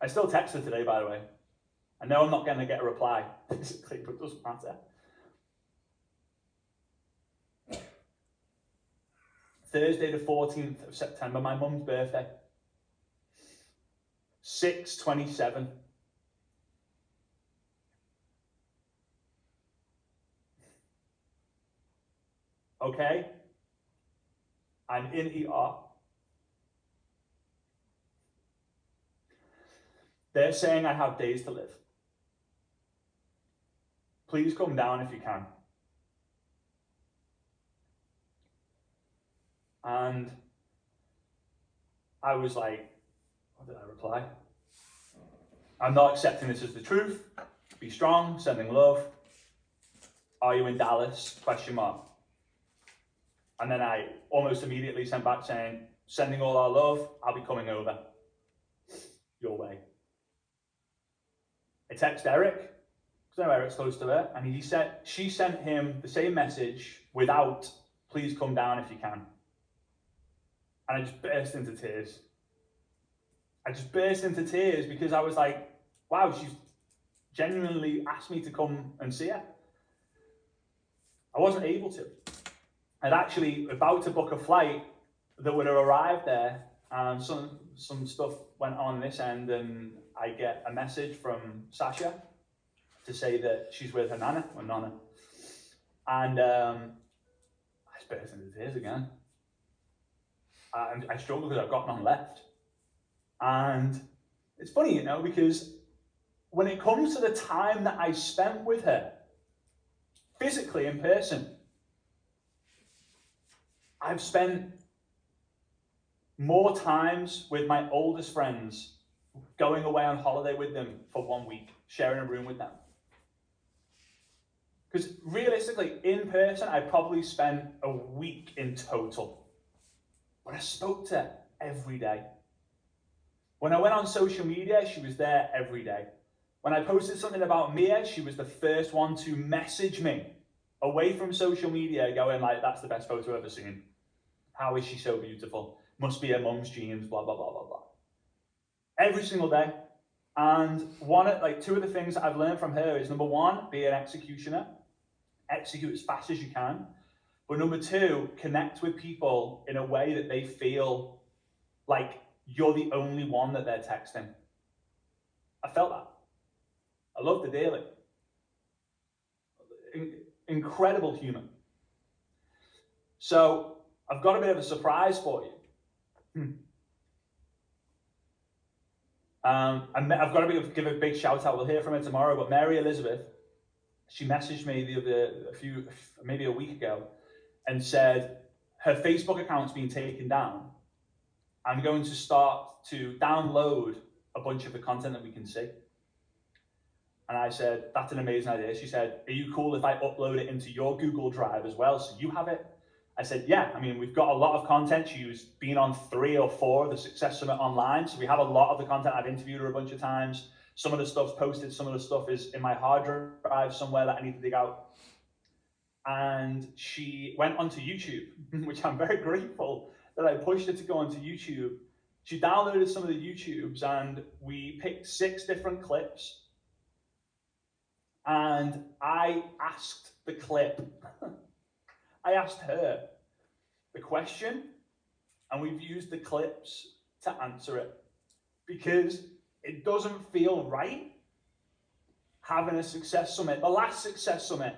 I still text her today, by the way. I know I'm not going to get a reply, basically, but it doesn't matter. Thursday the 14th of September, my mum's birthday. 6:27. Okay? I'm in ER. They're saying I have days to live. Please come down if you can. And I was like, what did I reply? I'm not accepting this as the truth. Be strong, sending love. Are you in Dallas? Question mark. And then I almost immediately sent back saying, sending all our love, I'll be coming over your way. I text Eric, because I know Eric's close to her, and she sent him the same message without, please come down if you can. And I just burst into tears. Because I was like, wow, she's genuinely asked me to come and see her. I wasn't able to. I'd actually about to book a flight that would have arrived there, and some stuff went on this end, and I get a message from Sasha to say that she's with her nana. And I just burst into tears again. I struggle because I've got none left. And it's funny, because when it comes to the time that I spent with her, physically in person, I've spent more times with my oldest friends, going away on holiday with them for 1 week, sharing a room with them. Because realistically, in person, I probably spent a week in total. But I spoke to her every day. When I went on social media, she was there every day. When I posted something about Mia, she was the first one to message me away from social media going like, that's the best photo I've ever seen. How is she so beautiful? Must be her mum's genes, blah, blah, blah, blah, blah. Every single day. And two of the things that I've learned from her is, number one, be an executioner. Execute as fast as you can. But number two, connect with people in a way that they feel like you're the only one that they're texting. I felt that. I loved her dearly. Incredible human. So I've got a bit of a surprise for you. I've got to give a big shout out. We'll hear from her tomorrow. But Mary Elizabeth, she messaged me maybe a week ago, and said her Facebook account's been taken down. I'm going to start to download a bunch of the content that we can see. And I said, that's an amazing idea. She said, are you cool if I upload it into your Google Drive as well, so you have it? I said, yeah, we've got a lot of content. She's been on 3 or 4 of the Success Summit online, so we have a lot of the content. I've interviewed her a bunch of times. Some of the stuff's posted, some of the stuff is in my hard drive somewhere that I need to dig out. And she went onto YouTube, which I'm very grateful that I pushed her to go onto YouTube. She downloaded some of the YouTubes, and we picked 6 different clips. And I asked the clip, I asked her the question, and we've used the clips to answer it, because it doesn't feel right having a Success Summit, the last Success Summit,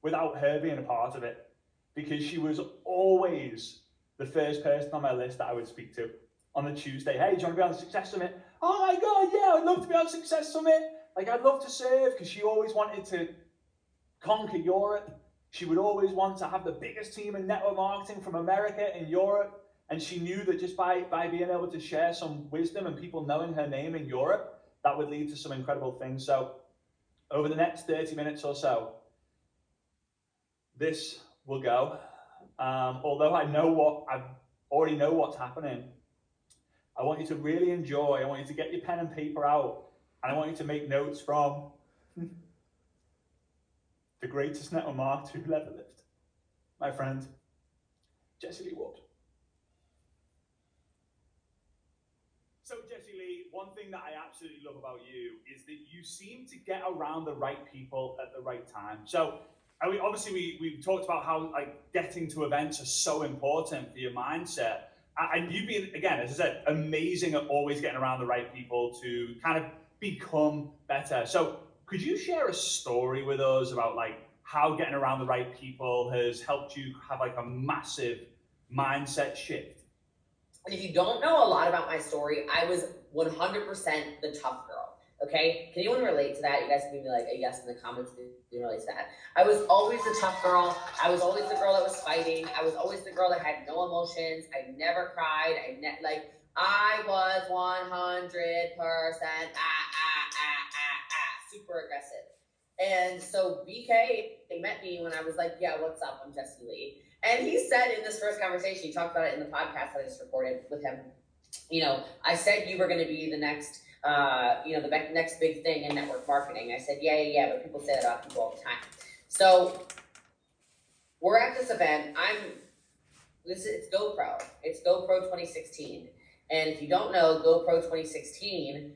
without her being a part of it, because she was always the first person on my list that I would speak to on the Tuesday. Hey, do you want to be on the Success Summit? Oh my God, yeah, I'd love to be on Success Summit. I'd love to serve, because she always wanted to conquer Europe. She would always want to have the biggest team in network marketing from America in Europe. And she knew that just by being able to share some wisdom and people knowing her name in Europe, that would lead to some incredible things. So over the next 30 minutes or so, this will go. Although I already know what's happening, I want you to really enjoy. I want you to get your pen and paper out, and I want you to make notes from the greatest network marketer who ever lived, my friend, Jessie Lee. So Jessie Jessie Lee, one thing that I absolutely love about you is that you seem to get around the right people at the right time. So, I mean, obviously, we talked about how like getting to events are so important for your mindset. And you've been, again, as I said, amazing at always getting around the right people to kind of become better. So, could you share a story with us about like how getting around the right people has helped you have like a massive mindset shift? And if you don't know a lot about my story, I was 100% the tough girl. Okay? Can anyone relate to that? You guys can give me like a yes in the comments if you relate to that. I was always the tough girl. I was always the girl that was fighting. I was always the girl that had no emotions. I never cried. I was 100% super aggressive. And so BK met me when I was like, yeah, what's up? I'm Jessie Lee. And he said in this first conversation, he talked about it in the podcast that I just recorded with him. You know, I said you were going to be the next, the next big thing in network marketing. I said, yeah, but people say that about people all the time. So we're at this event. It's GoPro. It's GoPro 2016. And if you don't know, GoPro 2016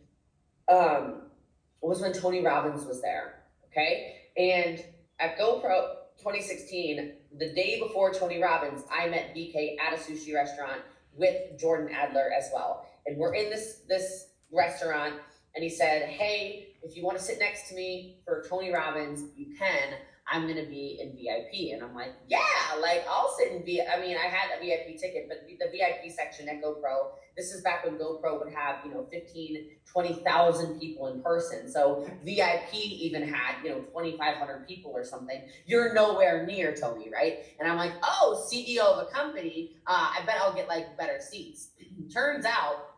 was when Tony Robbins was there. Okay? And at GoPro 2016, the day before Tony Robbins, I met BK at a sushi restaurant with Jordan Adler as well. And we're in this restaurant, and he said, hey, if you want to sit next to me for Tony Robbins, you can. I'm going to be in VIP. And I'm like, yeah, like I'll sit in VIP. I mean, I had a VIP ticket, but the VIP section at GoPro, this is back when GoPro would have, 15, 20,000 people in person. So VIP even had, 2,500 people or something. You're nowhere near Tony, right? And I'm like, oh, CEO of a company, I bet I'll get like better seats. Turns out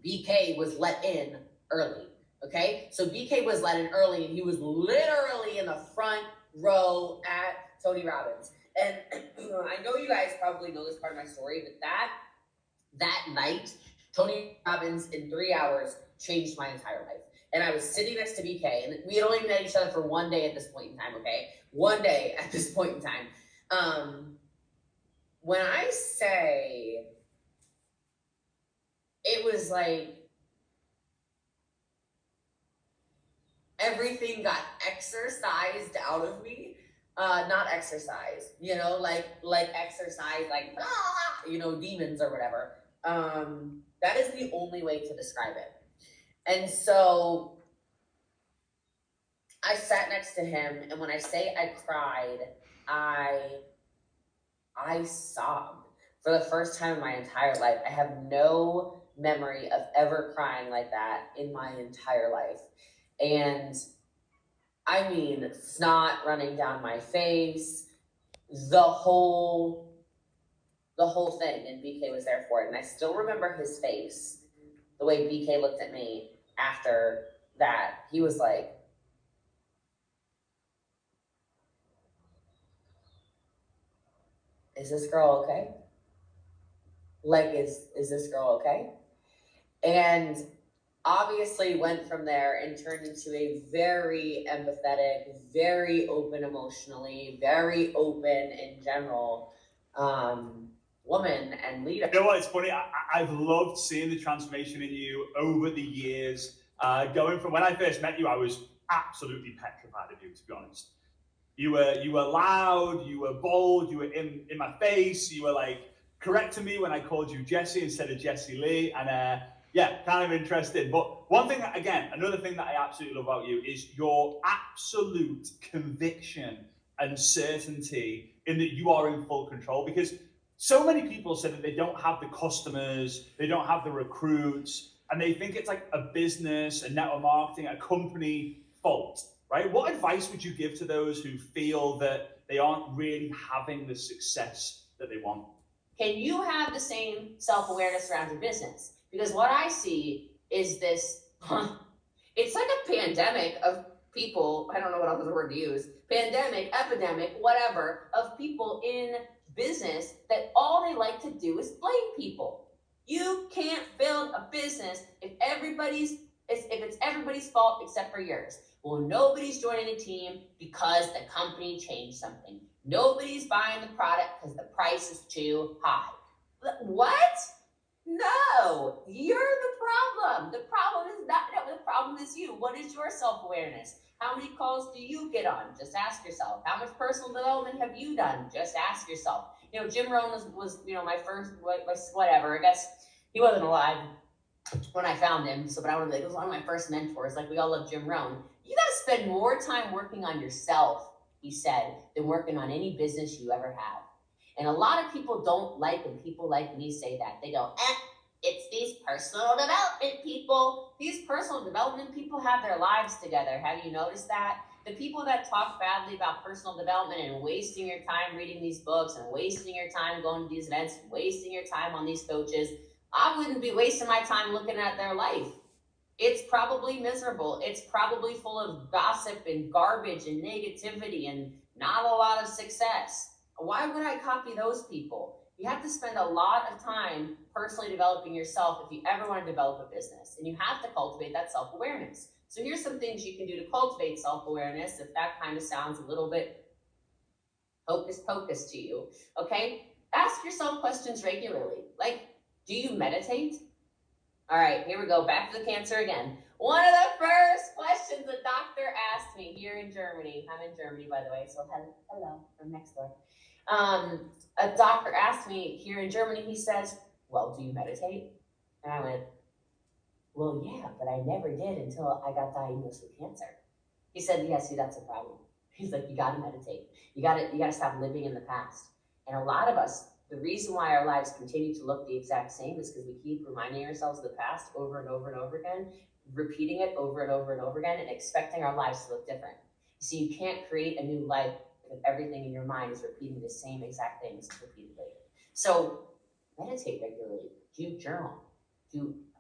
BK was let in early. Okay, so BK was let in early, and he was literally in the front row at Tony Robbins. And I know you guys probably know this part of my story, but that night, Tony Robbins in 3 hours changed my entire life. And I was sitting next to BK, and we had only met each other for one day at this point in time, okay? One day at this point in time. When I say it was like everything got exercised out of me. Not exercise, like exercise, like, demons or whatever. That is the only way to describe it. And so I sat next to him, and when I say I cried, I sobbed for the first time in my entire life. I have no memory of ever crying like that in my entire life. And I mean, snot running down my face, the whole thing, and BK was there for it. And I still remember his face, the way BK looked at me after that. He was like, is this girl okay? Like, is this girl okay? And obviously went from there and turned into a very empathetic, very open emotionally, very open in general woman and leader. You know what? It's funny. I've loved seeing the transformation in you over the years. Going from when I first met you, I was absolutely petrified of you, to be honest. You were loud, you were bold, you were in my face, you were like correcting me when I called you Jessie instead of Jessie Lee, and yeah, kind of interesting. But one thing, again, another thing that I absolutely love about you is your absolute conviction and certainty in that you are in full control. Because so many people say that they don't have the customers, they don't have the recruits, and they think it's like a business, a network marketing, a company fault, right? What advice would you give to those who feel that they aren't really having the success that they want? Can you have the same self-awareness around your business? Because what I see is this, it's like a pandemic of people, I don't know what other word to use, pandemic, epidemic, whatever, of people in business that all they like to do is blame people. You can't build a business if it's everybody's fault except for yours. Well, nobody's joining a team because the company changed something. Nobody's buying the product because the price is too high. What? No, you're the problem. What is your self-awareness? How many calls do you get on? Just ask yourself. How much personal development have you done? Just ask yourself. You know, Jim Rohn was my first, whatever, I guess he wasn't alive when I found him, so, but I would like, it was one of my first mentors. Like, we all love Jim Rohn. You gotta spend more time working on yourself, he said, than working on any business you ever have. And a lot of people don't like when people like me say that. They go, it's these personal development people. These personal development people have their lives together. Have you noticed that? The people that talk badly about personal development and wasting your time reading these books and wasting your time going to these events, wasting your time on these coaches, I wouldn't be wasting my time looking at their life. It's probably miserable. It's probably full of gossip and garbage and negativity and not a lot of success. Why would I copy those people? You have to spend a lot of time personally developing yourself if you ever want to develop a business, and you have to cultivate that self-awareness. So here's some things you can do to cultivate self-awareness if that kind of sounds a little bit hocus pocus to you, okay? Ask yourself questions regularly. Like, do you meditate? All right, here we go, back to the Cancer again. One of the first questions a doctor asked me here in Germany, I'm in Germany, by the way, so hello, I'm next door. A doctor asked me here in Germany, he says, well, do you meditate? And I went, well, yeah, but I never did until I got diagnosed with cancer. He said, yeah, see, that's a problem. He's like, you gotta meditate. You gotta stop living in the past. And a lot of us, the reason why our lives continue to look the exact same is because we keep reminding ourselves of the past over and over and over again, repeating it over and over and over again, and expecting our lives to look different. So you can't create a new life if everything in your mind is repeating the same exact things repeatedly. So meditate regularly. Do you journal?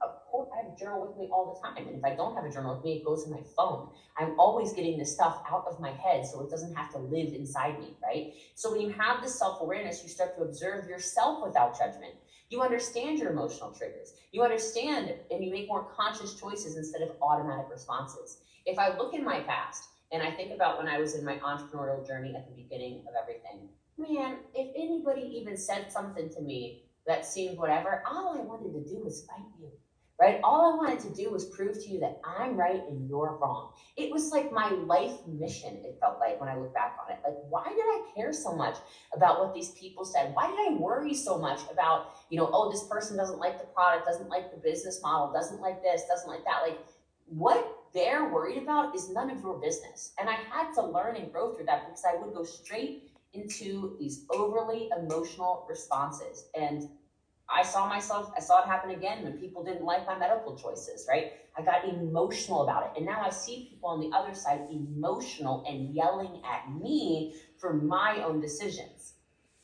Of course, I have a journal with me all the time. And if I don't have a journal with me, it goes in my phone. I'm always getting this stuff out of my head so it doesn't have to live inside me, right? So when you have this self-awareness, you start to observe yourself without judgment. You understand your emotional triggers. You understand and you make more conscious choices instead of automatic responses. If I look in my past and I think about when I was in my entrepreneurial journey at the beginning of everything, man, if anybody even said something to me that seemed whatever, all I wanted to do was fight you, right? All I wanted to do was prove to you that I'm right and you're wrong. It was like my life mission, it felt like, when I look back on it. Like, why did I care so much about what these people said? Why did I worry so much about, oh, this person doesn't like the product, doesn't like the business model, doesn't like this, doesn't like that. Like, what they're worried about is none of your business. And I had to learn and grow through that because I would go straight into these overly emotional responses. And I saw it happen again when people didn't like my medical choices, right? I got emotional about it. And now I see people on the other side emotional and yelling at me for my own decisions,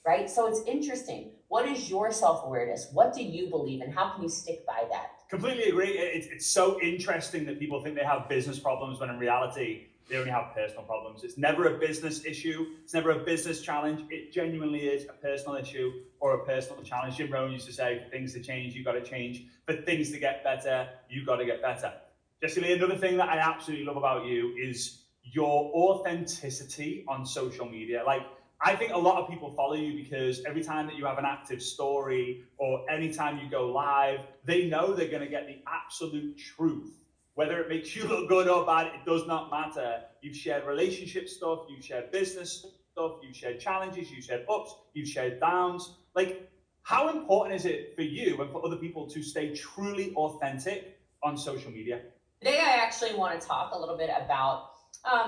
right? So it's interesting. What is your self-awareness? What do you believe and how can you stick by that? Completely agree. It's so interesting that people think they have business problems when in reality, they only have personal problems. It's never a business issue. It's never a business challenge. It genuinely is a personal issue or a personal challenge. Jim Rohn used to say, for things to change, you got to change. For things to get better, you got to get better. Jessie Lee, another thing that I absolutely love about you is your authenticity on social media. Like, I think a lot of people follow you because every time that you have an active story or anytime you go live, they know they're going to get the absolute truth. Whether it makes you look good or bad, it does not matter. You've shared relationship stuff, you've shared business stuff, you've shared challenges, you've shared ups, you've shared downs. Like, how important is it for you and for other people to stay truly authentic on social media? Today, I actually want to talk a little bit about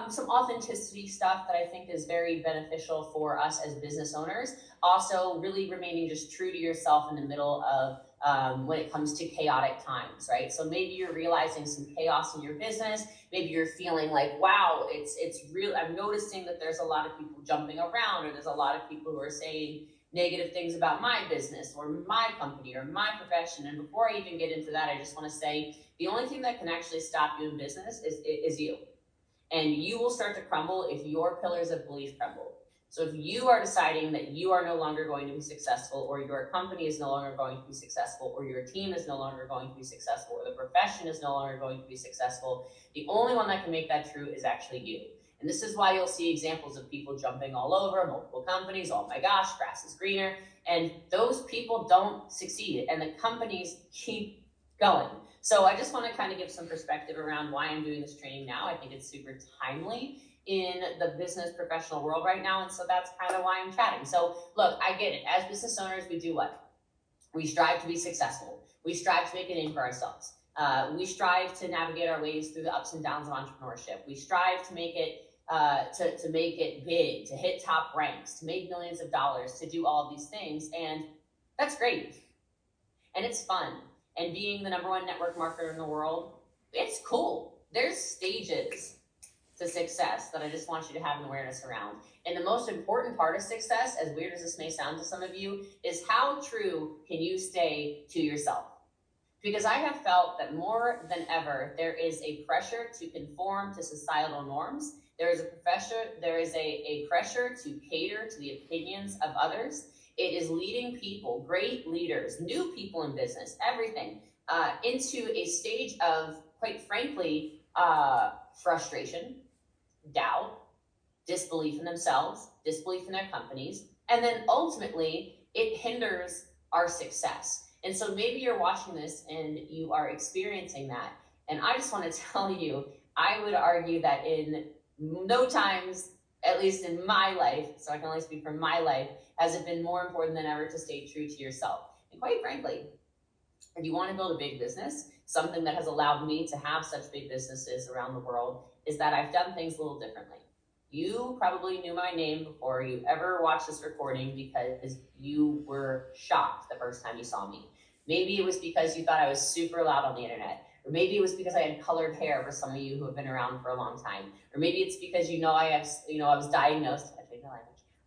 some authenticity stuff that I think is very beneficial for us as business owners. Also, really remaining just true to yourself in the middle of when it comes to chaotic times, right? So maybe you're realizing some chaos in your business. Maybe you're feeling like, wow, it's real. I'm noticing that there's a lot of people jumping around, or there's a lot of people who are saying negative things about my business or my company or my profession. And before I even get into that, I just want to say the only thing that can actually stop you in business is you. And you will start to crumble if your pillars of belief crumble. So if you are deciding that you are no longer going to be successful, or your company is no longer going to be successful, or your team is no longer going to be successful, or the profession is no longer going to be successful, the only one that can make that true is actually you. And this is why you'll see examples of people jumping all over, multiple companies, oh my gosh, grass is greener, and those people don't succeed, and the companies keep going. So I just want to kind of give some perspective around why I'm doing this training now. I think it's super timely in the business professional world right now, and so that's kind of why I'm chatting. So look, I get it. As business owners, we do what? We strive to be successful. We strive to make a name for ourselves. We strive to navigate our ways through the ups and downs of entrepreneurship. We strive to make it to make it big, to hit top ranks, to make millions of dollars, to do all of these things, and that's great, and it's fun. And being the #1 network marketer in the world, it's cool. There's stages to success that I just want you to have an awareness around. And the most important part of success, as weird as this may sound to some of you, is how true can you stay to yourself? Because I have felt that more than ever, there is a pressure to conform to societal norms. There is a pressure to cater to the opinions of others. It is leading people, great leaders, new people in business, everything, into a stage of, quite frankly, frustration, doubt, disbelief in themselves, disbelief in their companies, and then ultimately it hinders our success. And so maybe you're watching this and you are experiencing that. And I just want to tell you, I would argue that in no times, at least in my life, so I can only speak from my life, has it been more important than ever to stay true to yourself. And quite frankly, if you want to build a big business, something that has allowed me to have such big businesses around the world is that I've done things a little differently. You probably knew my name before you ever watched this recording because you were shocked the first time you saw me. Maybe it was because you thought I was super loud on the internet. Or maybe it was because I had colored hair for some of you who have been around for a long time. Or maybe it's because I was diagnosed,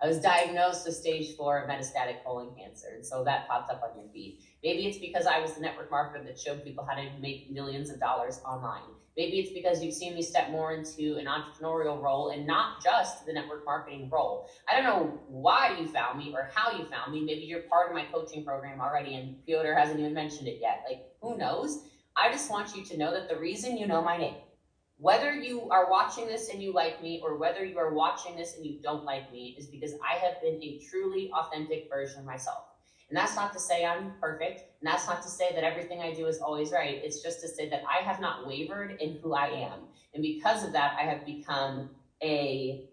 I was diagnosed with stage 4 metastatic colon cancer, and so that popped up on your feed. Maybe it's because I was the network marketer that showed people how to make millions of dollars online. Maybe it's because you've seen me step more into an entrepreneurial role and not just the network marketing role. I don't know why you found me or how you found me. Maybe you're part of my coaching program already and Piotr hasn't even mentioned it yet. Like, who knows? I just want you to know that the reason you know my name, whether you are watching this and you like me, or whether you are watching this and you don't like me, is because I have been a truly authentic version of myself. And that's not to say I'm perfect, and that's not to say that everything I do is always right. It's just to say that I have not wavered in who I am. And because of that, I have become a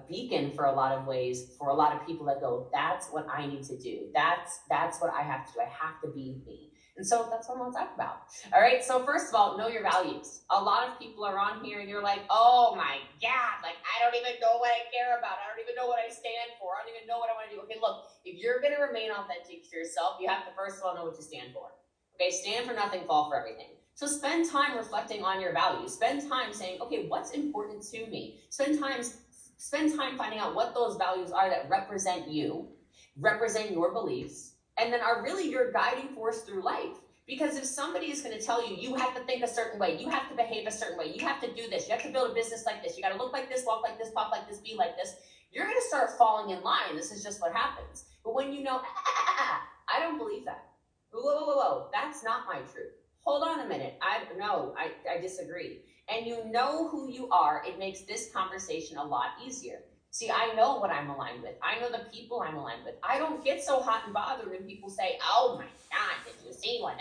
beacon for a lot of ways, for a lot of people that go, that's what I need to do. That's what I have to do. I have to be me. And so that's what I want to talk about. All right, so first of all, know your values. A lot of people are on here and you're like, oh my God, like I don't even know what I care about. I don't even know what I stand for. I don't even know what I want to do. Okay, look, if you're going to remain authentic to yourself, you have to first of all know what you stand for. Okay, stand for nothing, fall for everything. So spend time reflecting on your values. Spend time saying, okay, what's important to me? Spend time finding out what those values are that represent you, represent your beliefs, and then are really your guiding force through life. Because if somebody is going to tell you, you have to think a certain way, you have to behave a certain way, you have to do this, you have to build a business like this, you got to look like this, walk like this, talk like this, be like this, you're going to start falling in line. This is just what happens. But when you know, I don't believe that. Whoa, that's not my truth. Hold on a minute. I disagree. And you know who you are, it makes this conversation a lot easier. See, I know what I'm aligned with. I know the people I'm aligned with. I don't get so hot and bothered when people say, oh my God, did you see what?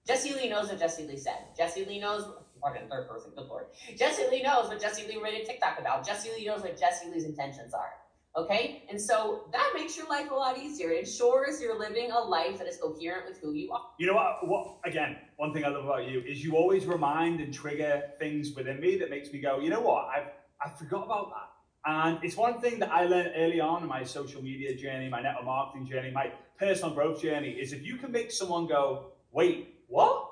Jessie Lee knows what Jessie Lee said. Jessie Lee knows, fucking third person, good Lord. Jessie Lee knows what Jessie Lee made a TikTok about. Jessie Lee knows what Jessie Lee's intentions are. Okay? And so that makes your life a lot easier. It ensures you're living a life that is coherent with who you are. You know what, again, one thing I love about you is you always remind and trigger things within me that makes me go, you know what, I forgot about that. And it's one thing that I learned early on in my social media journey, my network marketing journey, my personal growth journey, is if you can make someone go, wait, what?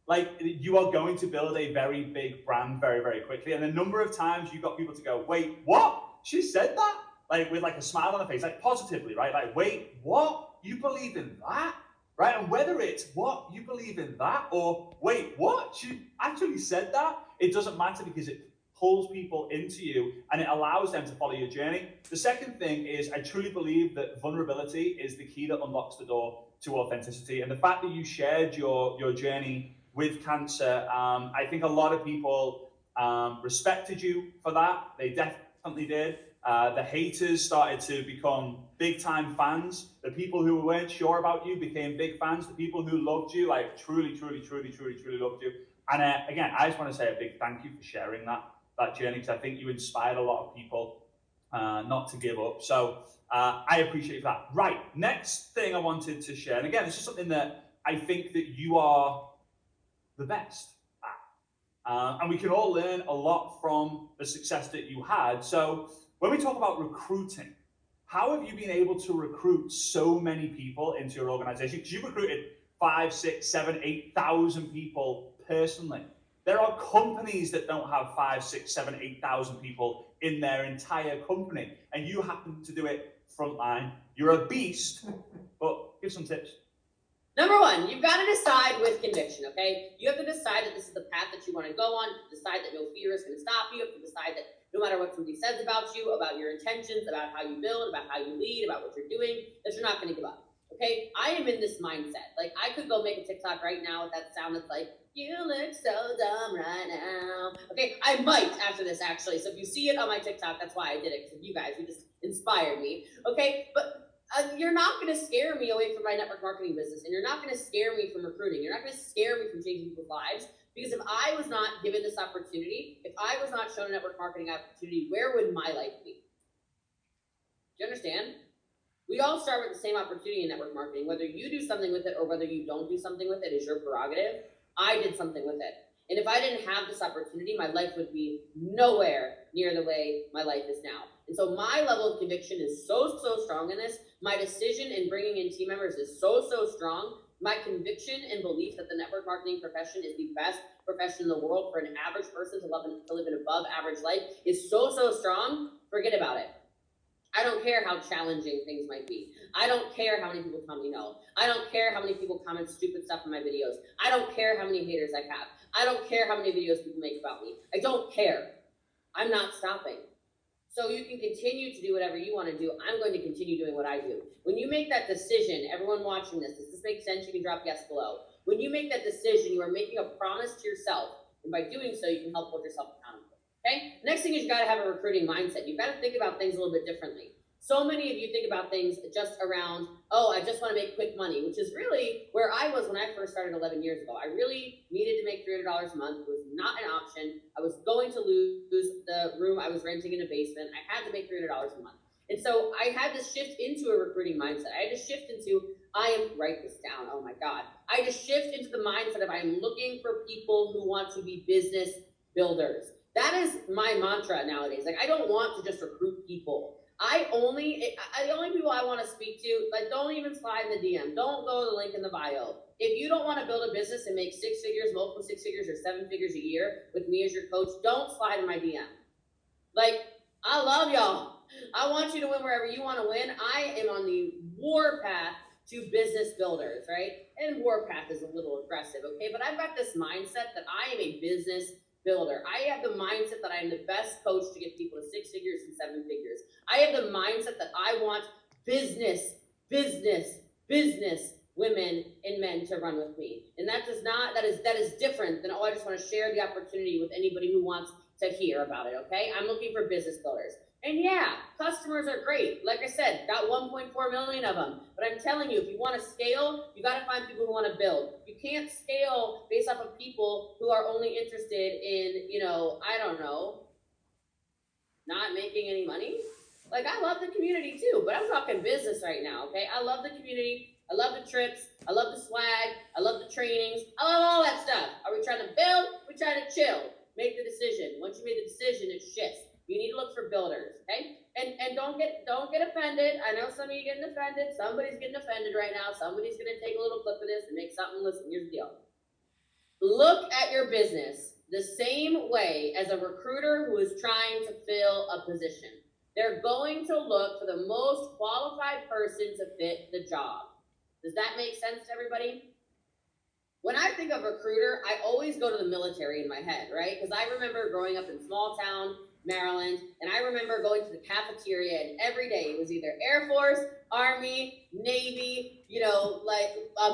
Like, you are going to build a very big brand very, very quickly. And the number of times you got people to go, wait, what? She said that? Like, with like a smile on their face, like positively, right? Like, wait, what? You believe in that? Right? And whether it's, what? You believe in that? Or, wait, what? She actually said that? It doesn't matter because it pulls people into you and it allows them to follow your journey. The second thing is, I truly believe that vulnerability is the key that unlocks the door to authenticity. And the fact that you shared your journey with cancer, I think a lot of people respected you for that. They definitely did. The haters started to become big-time fans. The people who weren't sure about you became big fans. The people who loved you, like truly loved you. And again, I just want to say a big thank you for sharing that journey, because I think you inspired a lot of people not to give up. So I appreciate that. Right, next thing I wanted to share, and again, this is something that I think that you are the best at. And we can all learn a lot from the success that you had. So when we talk about recruiting, how have you been able to recruit so many people into your organization? Because you've recruited 5, 6, 7, 8,000 people personally. There are companies that don't have 5, 6, 7, 8,000 people in their entire company, and you happen to do it frontline. You're a beast, but give some tips. Number one, you've got to decide with conviction, okay? You have to decide that this is the path that you want to go on. Decide that no fear is going to stop you. You have to decide that no matter what somebody says about you, about your intentions, about how you build, about how you lead, about what you're doing, that you're not going to give up, okay? I am in this mindset. Like, I could go make a TikTok right now with that sound that's like, you look so dumb right now. Okay, I might after this, actually. So if you see it on my TikTok, that's why I did it, because you guys, you just inspired me, okay? But you're not going to scare me away from my network marketing business, and you're not going to scare me from recruiting. You're not going to scare me from changing people's lives, because if I was not given this opportunity, if I was not shown a network marketing opportunity, where would my life be? Do you understand? We all start with the same opportunity in network marketing. Whether you do something with it or whether you don't do something with it is your prerogative. I did something with it. And if I didn't have this opportunity, my life would be nowhere near the way my life is now. And so my level of conviction is so strong in this. My decision in bringing in team members is so strong. My conviction and belief that the network marketing profession is the best profession in the world for an average person to live an above average life is so strong. Forget about it. I don't care how challenging things might be. I don't care how many people tell me no. I don't care how many people comment stupid stuff in my videos. I don't care how many haters I have. I don't care how many videos people make about me. I don't care. I'm not stopping. So you can continue to do whatever you want to do. I'm going to continue doing what I do. When you make that decision, everyone watching this, does this make sense? You can drop yes below. When you make that decision, you are making a promise to yourself. And by doing so, you can help hold yourself accountable. Okay? Next thing is you got to have a recruiting mindset. You've got to think about things a little bit differently. So many of you think about things just around, oh, I just want to make quick money, which is really where I was when I first started 11 years ago. I really needed to make $300 a month. It was not an option. I was going to lose the room I was renting in a basement. I had to make $300 a month. And so I had to shift into a recruiting mindset. I had to shift into, write this down, oh my God. I had to shift into the mindset of I'm looking for people who want to be business builders. That is my mantra nowadays. Like, I don't want to just recruit people. The only people I want to speak to, like, don't even slide in the DM. Don't go to the link in the bio. If you don't want to build a business and make 6 figures, multiple 6 figures, or 7 figures a year with me as your coach, don't slide in my DM. Like, I love y'all. I want you to win wherever you want to win. I am on the war path to business builders, right? And war path is a little aggressive, okay? But I've got this mindset that I am a business builder. I have the mindset that I am the best coach to get people to 6 figures and 7 figures. I have the mindset that I want business women and men to run with me. And that is different than, oh, I just want to share the opportunity with anybody who wants to hear about it, okay? I'm looking for business builders. And yeah, customers are great. Like I said, got 1.4 million of them. But I'm telling you, if you want to scale, you got to find people who want to build. You can't scale based off of people who are only interested in, I don't know, not making any money. Like, I love the community too, but I'm talking business right now, okay? I love the community. I love the trips. I love the swag. I love the trainings. I love all that stuff. Are we trying to build? We're trying to chill. Make the decision. Once you made the decision, it shifts. You need to look for builders, okay? And don't get offended. I know some of you getting offended. Somebody's getting offended right now. Somebody's going to take a little clip of this and make something. Listen, here's the deal. Look at your business the same way as a recruiter who is trying to fill a position. They're going to look for the most qualified person to fit the job. Does that make sense to everybody? When I think of recruiter, I always go to the military in my head, right? Because I remember growing up in small town Maryland, and I remember going to the cafeteria, and every day it was either Air Force, Army, Navy,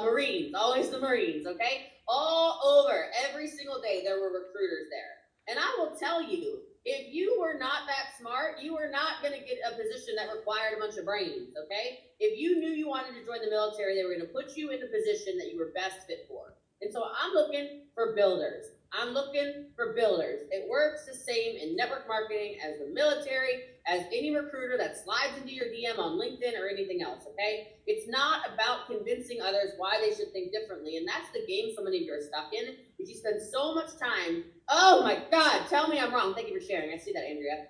Marines, always the Marines, okay? All over, every single day there were recruiters there. And I will tell you, if you were not that smart, you were not going to get a position that required a bunch of brains, okay? If you knew you wanted to join the military, they were going to put you in the position that you were best fit for. And so I'm looking for builders. I'm looking for builders. It works the same in network marketing as the military, as any recruiter that slides into your DM on LinkedIn or anything else, okay? It's not about convincing others why they should think differently. And that's the game so many of you are stuck in, is you spend so much time. Oh my God, tell me I'm wrong. Thank you for sharing. I see that, Andrea.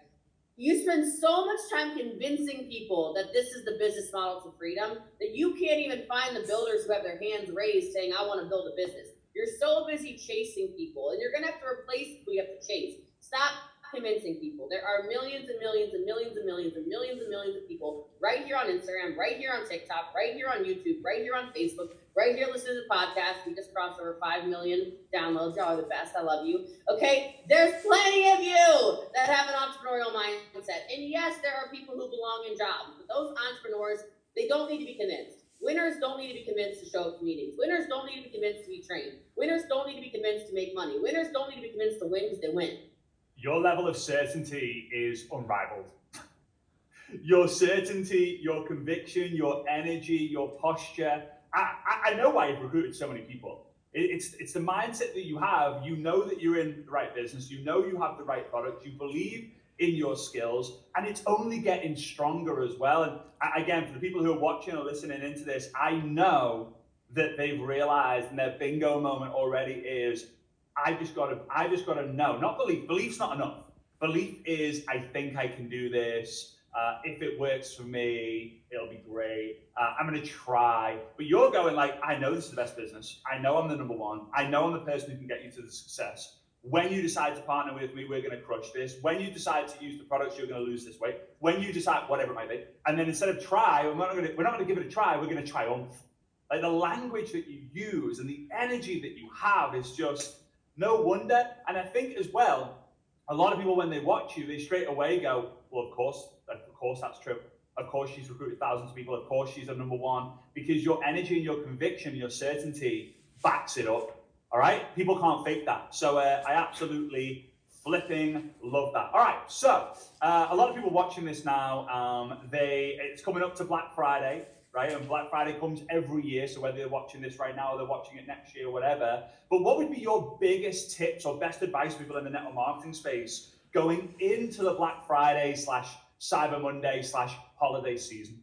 You spend so much time convincing people that this is the business model to freedom that you can't even find the builders who have their hands raised saying, I want to build a business. You're so busy chasing people, and you're going to have to replace who you have to chase. Stop convincing people. There are millions and millions and millions and millions and millions and millions of people right here on Instagram, right here on TikTok, right here on YouTube, right here on Facebook, right here listening to the podcast. We just crossed over 5 million downloads. Y'all are the best. I love you. Okay, there's plenty of you that have an entrepreneurial mindset. And yes, there are people who belong in jobs, but those entrepreneurs, they don't need to be convinced. Winners don't need to be convinced to show up to meetings. Winners don't need to be convinced to be trained. Winners don't need to be convinced to make money. Winners don't need to be convinced to win because they win. Your level of certainty is unrivaled. Your certainty, your conviction, your energy, your posture. I know why you've recruited so many people. It's the mindset that you have. You know that you're in the right business. You know you have the right product. You believe in your skills, and it's only getting stronger as well. And again, for the people who are watching or listening into this, I know that they've realized, and their bingo moment already is, I just gotta know. Not belief. Belief's not enough. Belief is, I think I can do this. If it works for me, it'll be great. I'm gonna try. But you're going like, I know this is the best business. I know I'm the number one. I know I'm the person who can get you to the success. When you decide to partner with me, we're going to crush this. When you decide to use the products, you're going to lose this weight. When you decide, whatever it might be, and then instead of try, we're not going to give it a try. We're going to triumph. Like the language that you use and the energy that you have is just no wonder. And I think as well, a lot of people when they watch you, they straight away go, well, of course that's true. Of course she's recruited thousands of people. Of course she's a number one, because your energy and your conviction, your certainty backs it up. All right, people can't fake that. So I absolutely flipping love that. All right, so a lot of people watching this now, it's coming up to Black Friday, right? And Black Friday comes every year. So whether they're watching this right now or they're watching it next year or whatever, but what would be your biggest tips or best advice to people in the network marketing space going into the Black Friday / Cyber Monday / holiday season?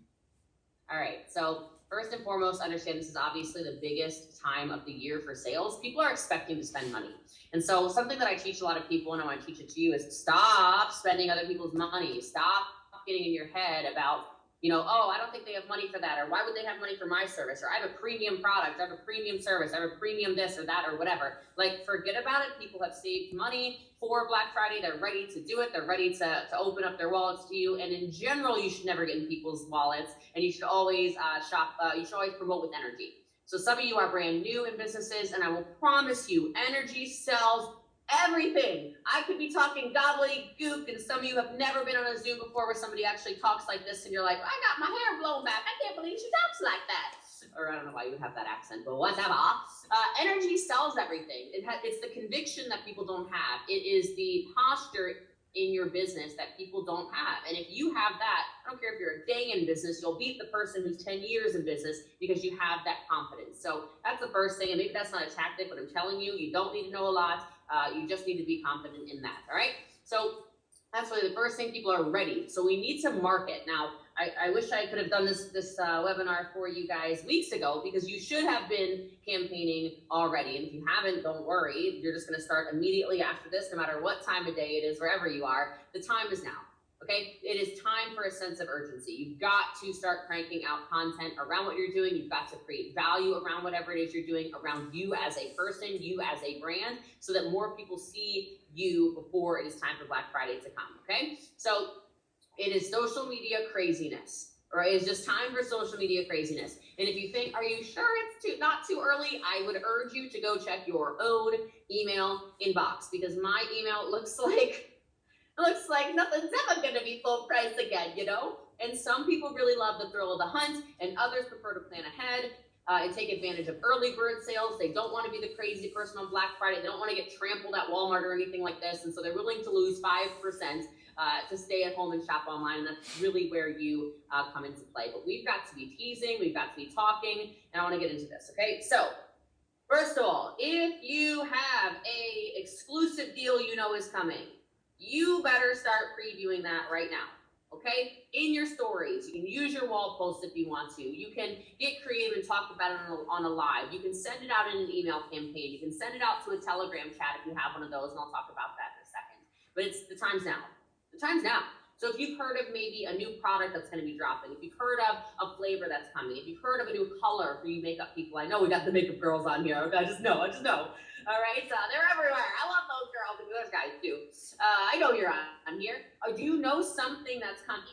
All right, so first and foremost, understand this is obviously the biggest time of the year for sales. People are expecting to spend money. And so something that I teach a lot of people, and I want to teach it to you, is stop spending other people's money. Stop getting in your head about, oh, I don't think they have money for that, or why would they have money for my service, or I have a premium product, I have a premium service, I have a premium this or that or whatever. Like, forget about it. People have saved money for Black Friday. They're ready to do it. They're ready to open up their wallets to you. And in general, you should never get in people's wallets, and you should always you should always promote with energy. So some of you are brand new in businesses, and I will promise you, energy sells everything. I could be talking gobbledygook, and some of you have never been on a Zoom before where somebody actually talks like this, and you're like, I got my hair blown back. I can't believe she talks like that. Or I don't know why you would have that accent, but whatever. Energy sells everything. It's the conviction that people don't have. It is the posture in your business that people don't have. And if you have that, I don't care if you're a day in business, you'll beat the person who's 10 years in business because you have that confidence. So that's the first thing. And maybe that's not a tactic, but I'm telling you, you don't need to know a lot. You just need to be confident in that. All right. So that's really the first thing. People are ready. So we need to market. Now, I wish I could have done this webinar for you guys weeks ago, because you should have been campaigning already. And if you haven't, don't worry. You're just going to start immediately after this, no matter what time of day it is, wherever you are. The time is now. Okay, it is time for a sense of urgency. You've got to start cranking out content around what you're doing. You've got to create value around whatever it is you're doing, around you as a person, you as a brand, so that more people see you before it is time for Black Friday to come. Okay, so it is social media craziness, right? It's just time for social media craziness. And if you think, are you sure it's not too early? I would urge you to go check your own email inbox, because my email looks like nothing's ever going to be full price again, And some people really love the thrill of the hunt, and others prefer to plan ahead. and take advantage of early bird sales. They don't want to be the crazy person on Black Friday. They don't want to get trampled at Walmart or anything like this. And so they're willing to lose 5% to stay at home and shop online. And that's really where you come into play. But we've got to be teasing, we've got to be talking, and I want to get into this, okay? So first of all, if you have a exclusive deal you know is coming, you better start previewing that right now, okay? In your stories, you can use your wall posts if you want to. You can get creative and talk about it on a live. You can send it out in an email campaign. You can send it out to a Telegram chat if you have one of those, and I'll talk about that in a second. But it's the time's now. The time's now. So if you've heard of maybe a new product that's going to be dropping, if you've heard of a flavor that's coming, if you've heard of a new color for you makeup people, I know we got the makeup girls on here. I just know. All right, so they're everywhere. I love those girls and those guys too. I know you're on here. Do you know something that's coming?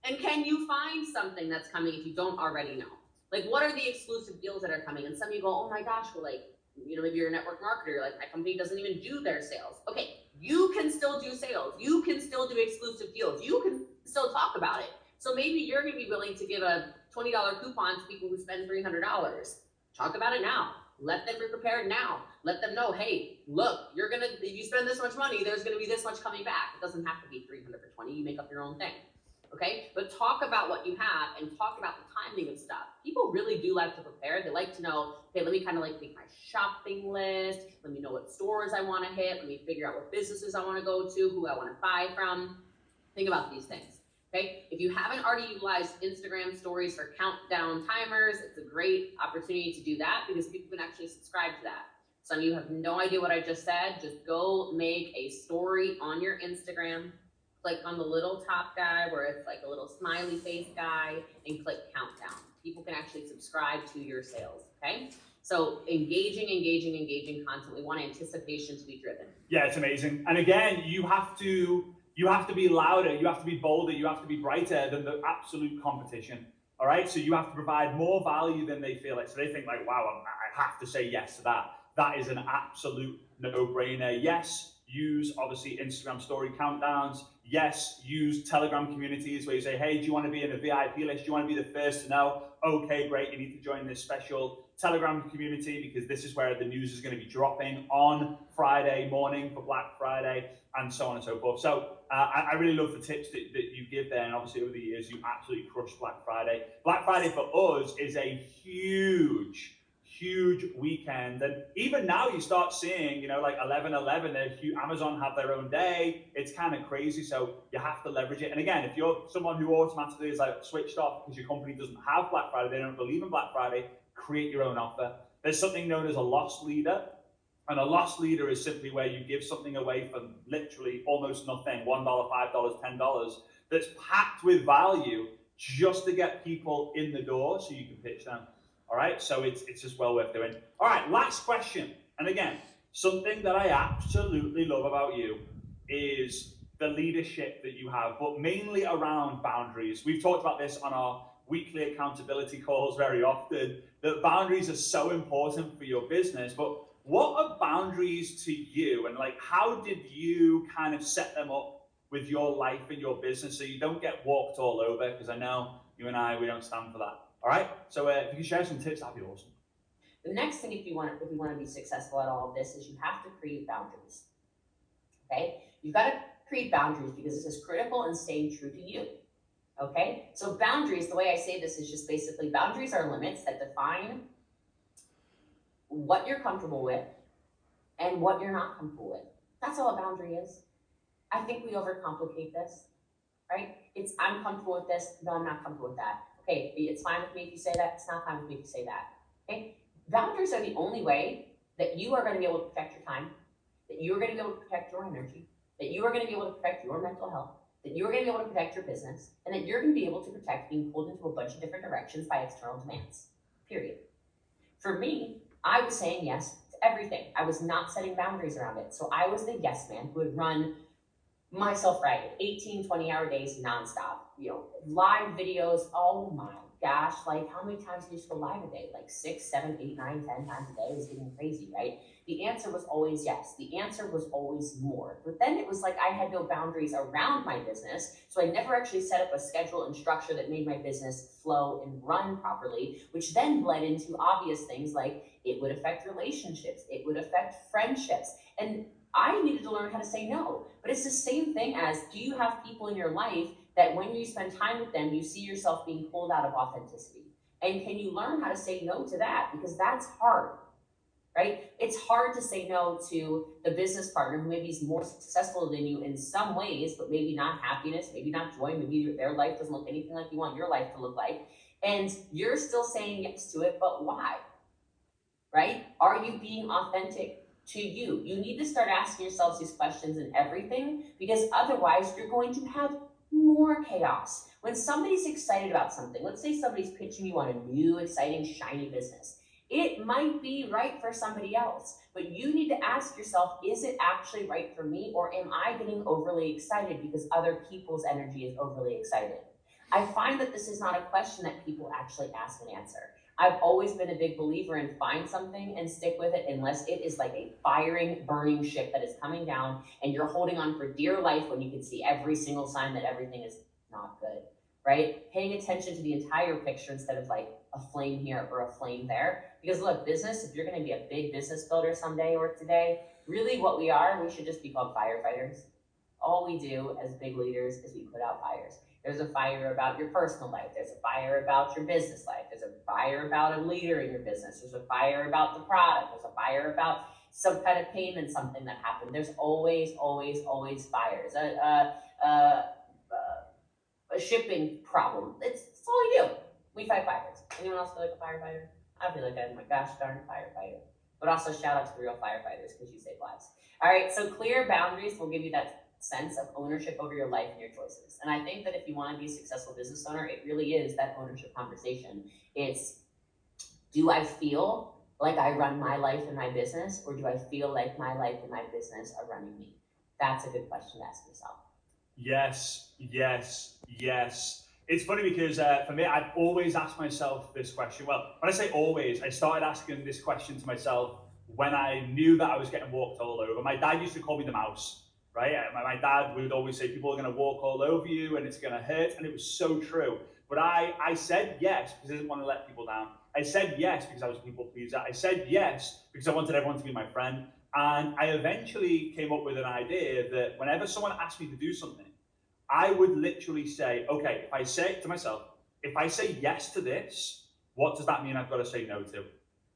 And can you find something that's coming if you don't already know? Like, what are the exclusive deals that are coming? And some of you go, oh my gosh, well, like, you know, maybe you're a network marketer, like my company doesn't even do their sales. Okay, you can still do sales. You can still do exclusive deals. You can still talk about it. So maybe you're gonna be willing to give a $20 coupon to people who spend $300. Talk about it now. Let them be prepared now. Let them know, hey, look, if you spend this much money, there's gonna be this much coming back. It doesn't have to be 300 for 20, you make up your own thing. Okay, but talk about what you have and talk about the timing of stuff. People really do like to prepare. They like to know, okay, let me kind of like make my shopping list. Let me know what stores I want to hit. Let me figure out what businesses I want to go to, who I want to buy from. Think about these things. Okay, if you haven't already utilized Instagram stories for countdown timers, it's a great opportunity to do that because people can actually subscribe to that. Some of you have no idea what I just said. Just go make a story on your Instagram. Click on the little top guy where it's like a little smiley face guy and click countdown. People can actually subscribe to your sales, okay? So engaging content. We want anticipation to be driven. Yeah, it's amazing. And again, you have to be louder, you have to be bolder, you have to be brighter than the absolute competition. All right, so you have to provide more value than they feel like. So they think like, wow, I have to say yes to that. That is an absolute no-brainer. Yes, use obviously Instagram story countdowns. Yes, use Telegram communities where you say, hey, do you want to be in a VIP list? Do you want to be the first to know? Okay, great, you need to join this special Telegram community because this is where the news is going to be dropping on Friday morning for Black Friday and so on and so forth. So I really love the tips that you give there, and obviously over the years you absolutely crushed Black Friday. Black Friday for us is a huge weekend, and even now you start seeing, you know, like 11/11, Amazon have their own day. It's kind of crazy, so you have to leverage it. And again, if you're someone who automatically is like switched off because your company doesn't have Black Friday, they don't believe in Black Friday, create your own offer. There's something known as a loss leader, and a loss leader is simply where you give something away for literally almost nothing, $1, $5, $10, that's packed with value just to get people in the door so you can pitch them. All right, so it's just well worth doing. All right, last question. And again, something that I absolutely love about you is the leadership that you have, but mainly around boundaries. We've talked about this on our weekly accountability calls very often, that boundaries are so important for your business. But what are boundaries to you? And like, how did you kind of set them up with your life and your business so you don't get walked all over? Because I know you and I, we don't stand for that. All right, so if you can share some tips, that'd be awesome. The next thing, if you want to be successful at all of this, is you have to create boundaries. Okay, you've got to create boundaries because this is critical in staying true to you. Okay, so boundaries, the way I say this is just basically boundaries are limits that define what you're comfortable with and what you're not comfortable with. That's all a boundary is. I think we overcomplicate this, right? It's I'm comfortable with this, no, I'm not comfortable with that. Okay, it's fine with me if you say that, it's not fine with me if you say that. Okay, boundaries are the only way that you are going to be able to protect your time, that you are going to be able to protect your energy, that you are going to be able to protect your mental health, that you're going to be able to protect your business, and that you're going to be able to protect being pulled into a bunch of different directions by external demands, period. For me, I was saying yes to everything. I was not setting boundaries around it. So I was the yes man who would run myself right, 18, 20-hour days nonstop, live videos. Oh my gosh, like how many times do you go live a day? Like 6, 7, 8, 9, 10 times a day. It was getting crazy, right? The answer was always yes. The answer was always more. But then it was like I had no boundaries around my business. So I never actually set up a schedule and structure that made my business flow and run properly, which then bled into obvious things like it would affect relationships, it would affect friendships. And I needed to learn how to say no. But it's the same thing as, do you have people in your life that when you spend time with them, you see yourself being pulled out of authenticity? And can you learn how to say no to that? Because that's hard, right? It's hard to say no to the business partner who maybe is more successful than you in some ways, but maybe not happiness, maybe not joy, maybe their life doesn't look anything like you want your life to look like. And you're still saying yes to it, but why? Right? Are you being authentic to you? You need to start asking yourselves these questions in everything, because otherwise you're going to have more chaos. When somebody's excited about something, let's say somebody's pitching you on a new, exciting, shiny business. It might be right for somebody else, but you need to ask yourself, is it actually right for me, or am I getting overly excited because other people's energy is overly excited? I find that this is not a question that people actually ask and answer. I've always been a big believer in find something and stick with it unless it is like a firing, burning ship that is coming down and you're holding on for dear life when you can see every single sign that everything is not good, right? Paying attention to the entire picture instead of like a flame here or a flame there. Because look, business, if you're gonna be a big business builder someday or today, really what we are, we should just be called firefighters. All we do as big leaders is we put out fires. There's a fire about your personal life. There's a fire about your business life. There's a fire about a leader in your business. There's a fire about the product. There's a fire about some kind of payment, something that happened. There's always, always, always fires. A shipping problem. It's all we do. We fight fires. Anyone else feel like a firefighter? I feel like I'm a gosh darn firefighter. But also shout out to the real firefighters because you save lives. All right, so clear boundaries will give you that sense of ownership over your life and your choices. And I think that if you want to be a successful business owner, it really is that ownership conversation. It's, do I feel like I run my life and my business, or do I feel like my life and my business are running me? That's a good question to ask yourself. Yes, yes, yes. It's funny because for me, I've always asked myself this question. Well, when I say always, I started asking this question to myself when I knew that I was getting walked all over. My dad used to call me the mouse, right? My dad would always say, people are going to walk all over you and it's going to hurt. And it was so true. But I said yes because I didn't want to let people down. I said yes because I was a people pleaser. I said yes because I wanted everyone to be my friend. And I eventually came up with an idea that whenever someone asked me to do something, I would literally say, okay, if I say to myself, if I say yes to this, what does that mean I've got to say no to?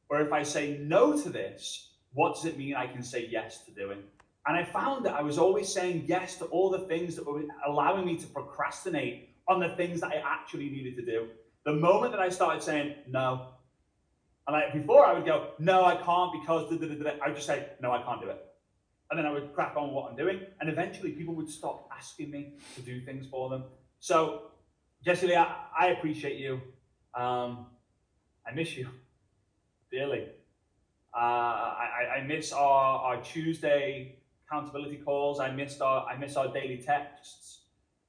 Or if I say no to this, what does it mean I can say yes to doing? And I found that I was always saying yes to all the things that were allowing me to procrastinate on the things that I actually needed to do. The moment that I started saying no, and like before I would go, no, I can't because I would just say, no, I can't do it. And then I would crack on with what I'm doing. And eventually people would stop asking me to do things for them. So, Jessie Lee, I appreciate you. I miss you dearly. I miss our Tuesday accountability calls. I miss our daily texts.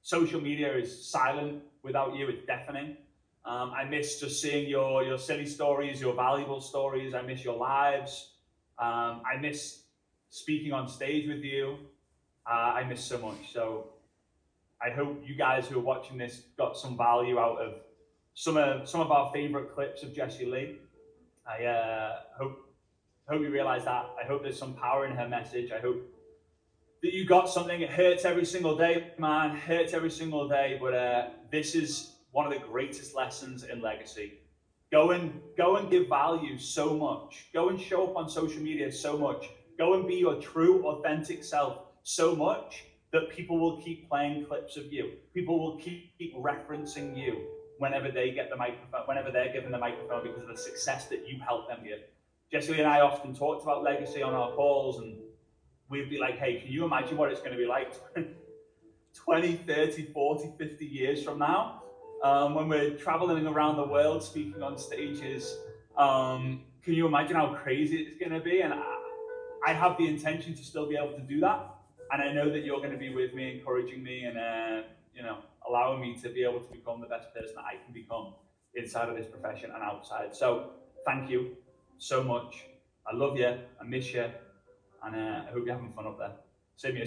Social media is silent without you. It's deafening. I miss just seeing your silly stories, your valuable stories. I miss your lives. I miss speaking on stage with you. I miss so much. So I hope you guys who are watching this got some value out of some of our favorite clips of Jessie Lee. I hope you realize that. I hope there's some power in her message. I hope that you got something. It hurts every single day, man. It hurts every single day. But this is one of the greatest lessons in legacy. Go and give value so much. Go and show up on social media so much. Go and be your true, authentic self so much that people will keep playing clips of you. People will keep referencing you whenever they get the microphone, whenever they're given the microphone because of the success that you helped them give. Jessie Lee and I often talked about legacy on our calls, and we'd be like, hey, can you imagine what it's going to be like 20, 30, 40, 50 years from now? When we're traveling around the world, speaking on stages, can you imagine how crazy it's going to be? And I have the intention to still be able to do that. And I know that you're going to be with me, encouraging me and, allowing me to be able to become the best person that I can become inside of this profession and outside. So thank you so much. I love you. I miss you. And I hope you're having fun up there. Same here.